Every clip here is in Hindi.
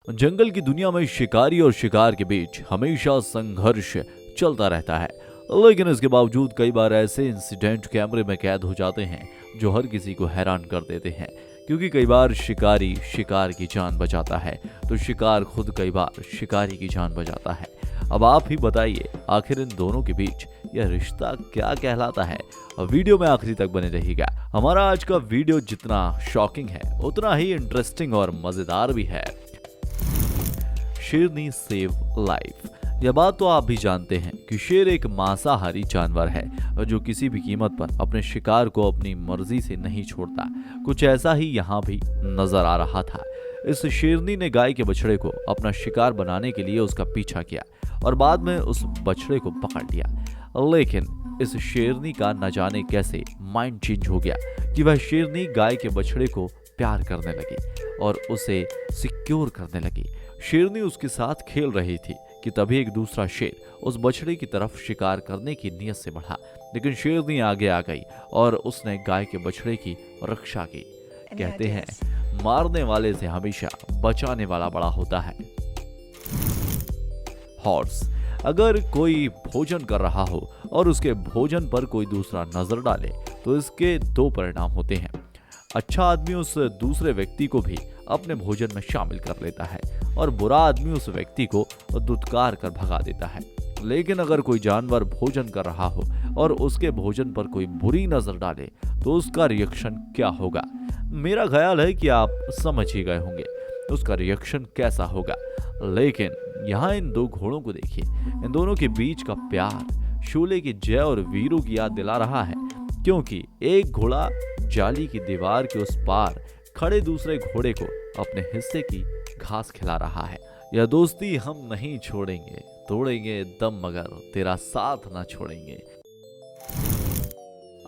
जंगल की दुनिया में शिकारी और शिकार के बीच हमेशा संघर्ष चलता रहता है। लेकिन इसके बावजूद कई बार ऐसे इंसिडेंट कैमरे में कैद हो जाते हैं जो हर किसी को हैरान कर देते हैं। क्योंकि कई बार शिकारी शिकार की जान बचाता है तो शिकार खुद कई बार शिकारी की जान बचाता है। अब आप ही बताइए, आखिर इन दोनों के बीच यह रिश्ता क्या कहलाता है? वीडियो में आखिरी तक बने रहिएगा। हमारा आज का वीडियो जितना शॉकिंग है उतना ही इंटरेस्टिंग और मजेदार भी है। शेरनी सेव लाइफ। यह बात तो आप भी जानते हैं कि शेर एक मांसाहारी जानवर है और जो किसी भी कीमत पर अपने शिकार को अपनी मर्जी से नहीं छोड़ता। कुछ ऐसा ही यहाँ भी नजर आ रहा था। इस शेरनी ने गाय के बछड़े को अपना शिकार बनाने के लिए उसका पीछा किया और बाद में उस बछड़े को पकड़ लिया। लेकिन इस शेरनी का न जाने कैसे माइंड चेंज हो गया कि वह शेरनी गाय के बछड़े को प्यार करने लगी और उसे सिक्योर करने लगी। शेरनी उसके साथ खेल रही थी कि तभी एक दूसरा शेर उस बछड़े की तरफ शिकार करने की नीयत से बढ़ा, लेकिन शेरनी आगे आ गई और उसने गाय के बछड़े की रक्षा की। कहते हैं मारने वाले से हमेशा बचाने वाला बड़ा होता है। हॉर्स। अगर कोई भोजन कर रहा हो और उसके भोजन पर कोई दूसरा नजर डाले तो इसके दो परिणाम होते हैं। अच्छा आदमी उस दूसरे व्यक्ति को भी अपने भोजन में शामिल कर लेता है और बुरा आदमी उस व्यक्ति को दुत्कार कर भगा देता है। लेकिन अगर कोई जानवर भोजन कर रहा हो और उसके भोजन पर कोई बुरी नजर डाले तो उसका रिएक्शन क्या होगा? मेरा ख्याल है कि आप समझ ही गए होंगे उसका रिएक्शन कैसा होगा। लेकिन यहाँ इन दो घोड़ों को देखिए, इन दोनों के बीच का प्यार शोले की जय और वीरों की याद दिला रहा है। क्योंकि एक घोड़ा जाली की दीवार के उस पार खड़े दूसरे घोड़े को अपने हिस्से की घास खिला रहा है। यह दोस्ती हम नहीं छोड़ेंगे, तोड़ेंगे दम मगर तेरा साथ ना छोड़ेंगे।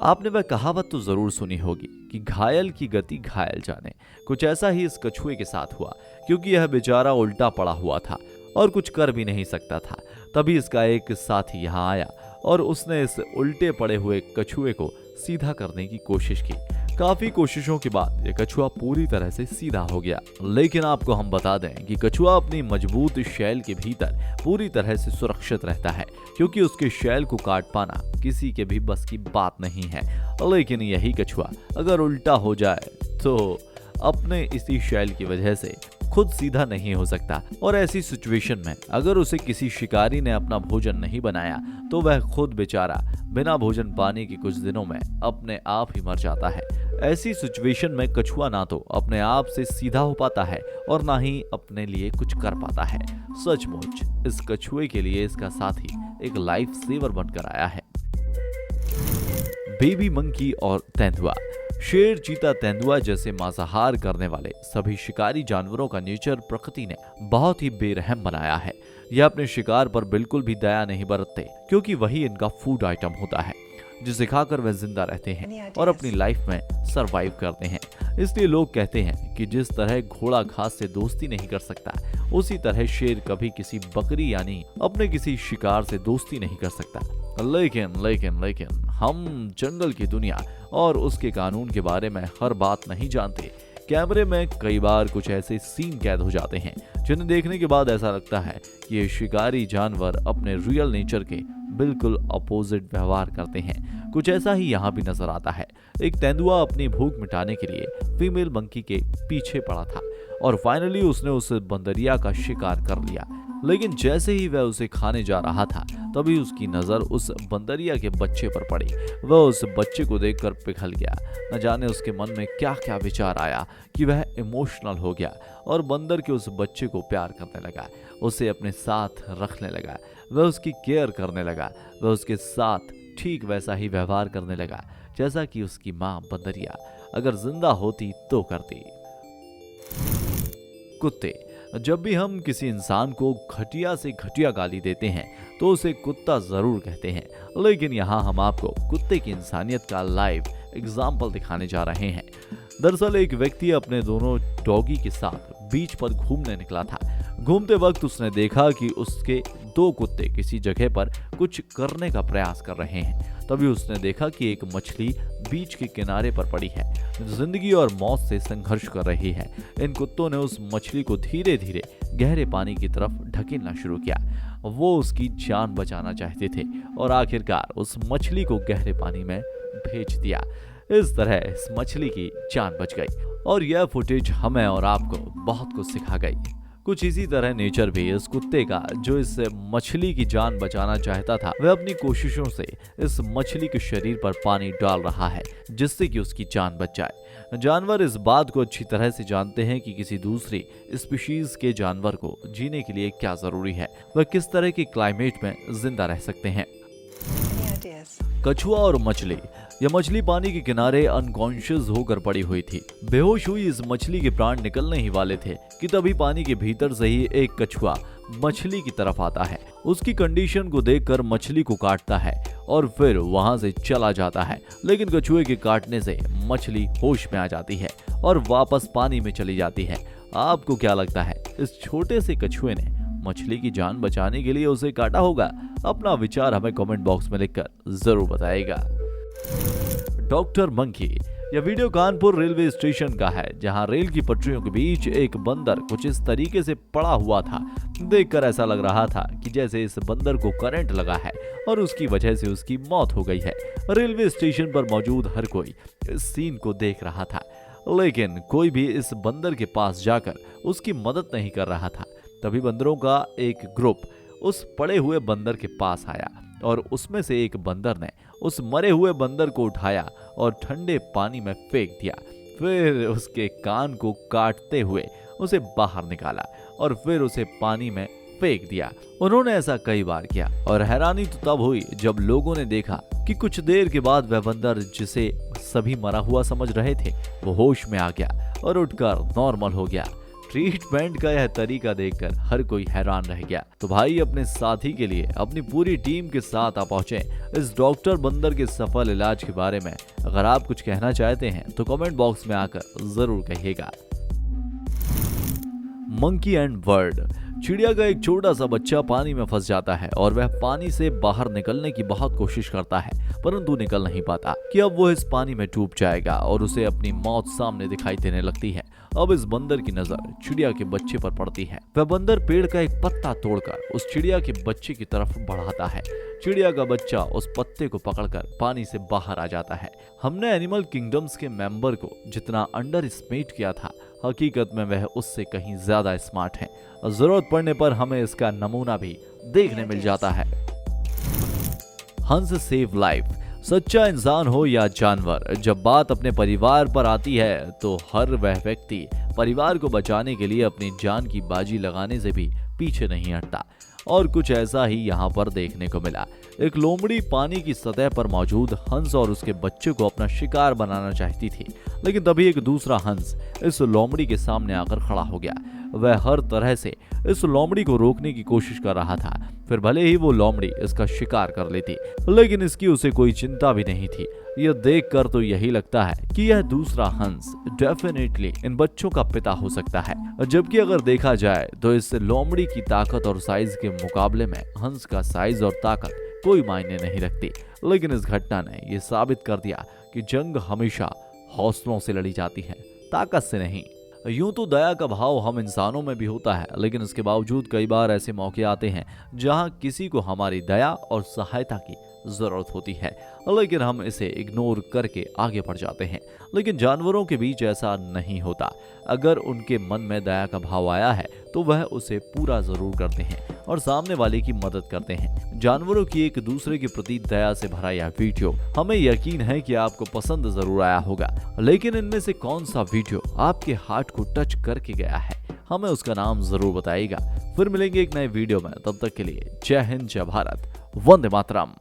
आपने वह कहावत तो जरूर सुनी होगी कि घायल की गति घायल जाने। कुछ ऐसा ही इस कछुए के साथ हुआ, क्योंकि यह बेचारा उल्टा पड़ा हुआ था और कुछ कर भी नहीं सकता था। तभी इसका एक साथी यहाँ आया और उसने इस उल्टे पड़े हुए कछुए को सीधा करने की कोशिश की। काफी कोशिशों के बाद यह कछुआ पूरी तरह से सीधा हो गया। लेकिन आपको हम बता दें कि कछुआ अपनी मजबूत शैल के भीतर पूरी तरह से सुरक्षित रहता है, क्योंकि उसके शैल को काट पाना किसी के भी बस की बात नहीं है। लेकिन यही कछुआ अगर उल्टा हो जाए तो अपने इसी शैल की वजह से खुद सीधा नहीं हो सकता और ऐसी सिचुएशन में अगर उसे किसी शिकारी ने अपना भोजन नहीं बनाया तो वह खुद बेचारा बिना भोजन पाने के कुछ दिनों में अपने आप ही मर जाता है। ऐसी सिचुएशन में कछुआ ना तो अपने आप से सीधा हो पाता है और ना ही अपने लिए कुछ कर पाता है। सचमुच इस कछुए के लिए इसका साथी एक लाइफ सेवर बनकर आया है। बेबी मंकी और तेंदुआ। शेर, चीता, तेंदुआ जैसे मांसाहार करने वाले सभी शिकारी जानवरों का नेचर प्रकृति ने बहुत ही बेरहम बनाया है। यह अपने शिकार पर बिल्कुल भी दया नहीं बरतते, क्योंकि वही इनका फूड आइटम होता है जिसे खाकर वह जिंदा रहते हैं और अपनी लाइफ में सरवाइव करते हैं। इसलिए लोग कहते हैं कि जिस तरह घोड़ा घास से दोस्ती नहीं कर सकता, उसी तरह शेर कभी किसी बकरी यानी अपने किसी शिकार से दोस्ती नहीं कर सकता। लेकिन हम जंगल की दुनिया और उसके कानून के बारे में हर बात नहीं जानते। कैमरे में कई बार कुछ ऐसे सीन कैद हो जाते हैं जिन्हें देखने के बाद ऐसा लगता है कि ये शिकारी जानवर अपने रियल नेचर के बिल्कुल अपोजिट व्यवहार करते हैं। कुछ ऐसा ही यहाँ भी नजर आता है। एक तेंदुआ अपनी भूख मिटाने के लिए फीमेल मंकी के पीछे पड़ा था और फाइनली उसने उस बंदरिया का शिकार कर लिया। लेकिन जैसे ही वह उसे खाने जा रहा था तभी उसकी नजर उस बंदरिया के बच्चे पर पड़ी। वह उस बच्चे को देखकर पिघल गया। न जाने उसके मन में क्या क्या विचार आया कि वह इमोशनल हो गया और बंदर के उस बच्चे को प्यार करने लगा, उसे अपने साथ रखने लगा, वह उसकी केयर करने लगा, वह उसके साथ ठीक वैसा ही व्यवहार करने लगा जैसा कि उसकी माँ बंदरिया अगर जिंदा होती तो करती। कुत्ते। जब भी हम किसी इंसान को घटिया से घटिया गाली देते हैं तो उसे कुत्ता जरूर कहते हैं, लेकिन यहाँ हम आपको कुत्ते की इंसानियत का लाइव एग्जाम्पल दिखाने जा रहे हैं। दरअसल एक व्यक्ति अपने दोनों डॉगी के साथ बीच पर घूमने निकला था। घूमते वक्त उसने देखा कि उसके दो कुत्ते किसी जगह पर कुछ करने का प्रयास कर रहे हैं। तभी उसने देखा कि एक मछली बीच के किनारे पर पड़ी है, जिंदगी और मौत से संघर्ष कर रही है। इन कुत्तों ने उस मछली को धीरे धीरे गहरे पानी की तरफ ढकेलना शुरू किया। वो उसकी जान बचाना चाहते थे और आखिरकार उस मछली को गहरे पानी में भेज दिया। इस तरह इस मछली की जान बच गई और यह फुटेज हमें और आपको बहुत कुछ सिखा गई। कुछ इसी तरह नेचर भी इस कुत्ते का जो इस मछली की जान बचाना चाहता था, वह अपनी कोशिशों से इस मछली के शरीर पर पानी डाल रहा है जिससे कि उसकी जान बच जाए। जानवर इस बात को अच्छी तरह से जानते हैं कि किसी दूसरी स्पीशीज के जानवर को जीने के लिए क्या जरूरी है, वह किस तरह के क्लाइमेट में जिंदा रह सकते हैं। कछुआ और मछली। यह मछली पानी के किनारे अनकॉन्शियस होकर पड़ी हुई थी। बेहोश हुई इस मछली के प्राण निकलने ही वाले थे कि तभी पानी के भीतर से ही एक कछुआ मछली की तरफ आता है। उसकी कंडीशन को देखकर मछली को काटता है और फिर वहां से चला जाता है, लेकिन कछुए के काटने से मछली होश में आ जाती है और वापस पानी में चली जाती है। आपको क्या लगता है, इस छोटे से कछुए ने मछली की जान बचाने के लिए उसे काटा होगा? अपना विचार हमें कमेंट बॉक्स में लिखकर जरूर बताइएगा। Doctor monkey. यह वीडियो कानपुर रेलवे स्टेशन का है, जहां रेल की पटरियों के बीच एक बंदर कुछ इस तरीके से पड़ा हुआ था। देखकर ऐसा लग रहा था कि जैसे इस बंदर को करंट लगा है और उसकी वजह से उसकी मौत हो गई है। रेलवे स्टेशन पर मौजूद हर कोई इस सीन को देख रहा था, लेकिन कोई भी इस बंदर के पास जाकर उसकी मदद नहीं कर रहा था। तभी बंदरों का एक ग्रुप उस पड़े हुए बंदर के पास आया और उसमें से एक बंदर ने उस मरे हुए बंदर को उठाया और ठंडे पानी में फेंक दिया। फिर उसके कान को काटते हुए उसे बाहर निकाला और फिर उसे पानी में फेंक दिया। उन्होंने ऐसा कई बार किया और हैरानी तो तब हुई जब लोगों ने देखा कि कुछ देर के बाद वह बंदर, जिसे सभी मरा हुआ समझ रहे थे, वो होश में आ गया और उठकर नॉर्मल हो गया। ट्रीटमेंट का यह तरीका देखकर हर कोई हैरान रह गया। तो भाई, अपने साथी के लिए अपनी पूरी टीम के साथ आप पहुंचे इस डॉक्टर बंदर के सफल इलाज के बारे में। अगर आप कुछ कहना चाहते हैं तो कमेंट बॉक्स में आकर जरूर कहिएगा। Monkey and bird. चिड़िया का एक छोटा सा बच्चा पानी में फंस जाता है और वह पानी से बाहर निकलने की बहुत कोशिश करता है, परंतु निकल नहीं पाता कि अब वो इस पानी में डूब जाएगा और उसे अपनी मौत सामने दिखाई देने लगती है। अब इस बंदर की नजर चिड़िया के बच्चे पर पड़ती है। वह बंदर पेड़ का एक पत्ता तोड़कर उस चिड़िया के बच्चे की तरफ बढ़ाता है। चिड़िया का बच्चा उस पत्ते को पकड़कर पानी से बाहर आ जाता है। हमने एनिमल किंगडम्स के मेंबर को जितना अंडर एस्टिमेट किया था, हकीकत में वह उससे कहीं ज्यादा स्मार्ट है। जरूरत पड़ने पर हमें इसका नमूना भी देखने मिल जाता है। हंस सेव लाइफ। सच्चा इंसान हो या जानवर, जब बात अपने परिवार पर आती है तो हर वह व्यक्ति परिवार को बचाने के लिए अपनी जान की बाजी लगाने से भी पीछे नहीं हटता। और कुछ ऐसा ही यहाँ पर देखने को मिला। एक लोमड़ी पानी की सतह पर मौजूद हंस और उसके बच्चे को अपना शिकार बनाना चाहती थी, लेकिन तभी एक दूसरा हंस इस लोमड़ी के सामने आकर खड़ा हो गया। वह हर तरह से इस लोमड़ी को रोकने की कोशिश कर रहा था। फिर भले ही वो लोमड़ी इसका शिकार कर लेती, लेकिन इसकी उसे कोई चिंता भी नहीं थी। यह देखकर तो यही लगता है कि यह दूसरा हंस डेफिनेटली इन बच्चों का पिता हो सकता है, जबकि अगर देखा जाए तो इस लोमड़ी की ताकत और साइज के मुकाबले में हंस का साइज और ताकत कोई मायने नहीं रखती। लेकिन इस घटना ने यह साबित कर दिया कि जंग हमेशा हौसलों से लड़ी जाती है, ताकत से नहीं। यूं तो दया का भाव हम इंसानों में भी होता है, लेकिन इसके बावजूद कई बार ऐसे मौके आते हैं जहां किसी को हमारी दया और सहायता की जरूरत होती है, लेकिन हम इसे इग्नोर करके आगे बढ़ जाते हैं। लेकिन जानवरों के बीच ऐसा नहीं होता। अगर उनके मन में दया का भाव आया है तो वह उसे पूरा जरूर करते हैं और सामने वाले की मदद करते हैं। जानवरों की एक दूसरे के प्रति दया से भरा यह वीडियो हमें यकीन है कि आपको पसंद जरूर आया होगा, लेकिन इनमें से कौन सा वीडियो आपके हार्ट को टच करके गया है, हमें उसका नाम जरूर बताइएगा। फिर मिलेंगे एक नए वीडियो में, तब तक के लिए जय हिंद, जय भारत, वंदे मातरम।